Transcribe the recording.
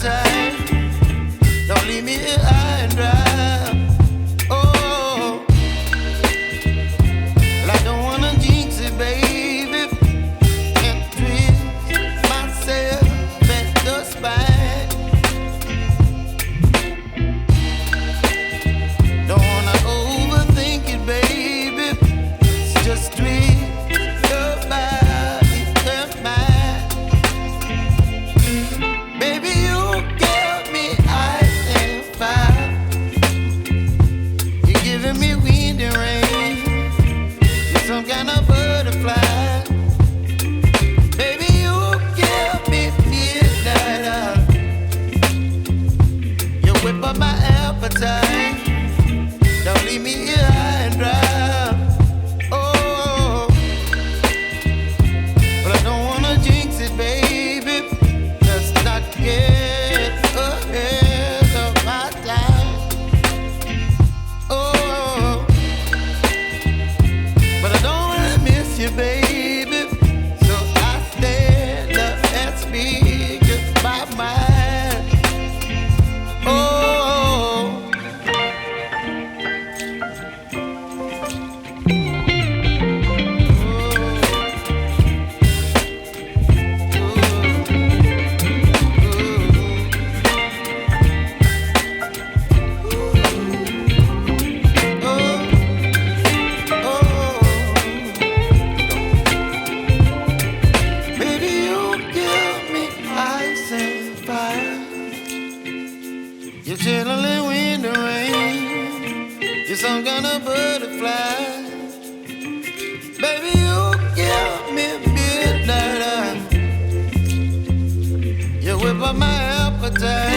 appetite. Don't leave me here high and dry. Oh, well, I don't wanna jinx it, baby, and twist myself at the spine. Don't wanna overthink it, baby. It's just twist your body and mine. Baby, you give me ice and fire. You're giving me wind and rain. You're some kind of butterfly. Baby, you give me midnight oil. You whip up my appetite. Don't leave me here high and dry. Oh, but I don't wanna jinx it, baby. Let's not get ahead of my time. Oh, but I don't wanna miss you, baby. So I stand up and speak my mind. Oh. Baby, you give me ice and fire. You're chilling wind and rain. You're some kind of butterfly. Baby, you give me midnight oil. You whip up my appetite.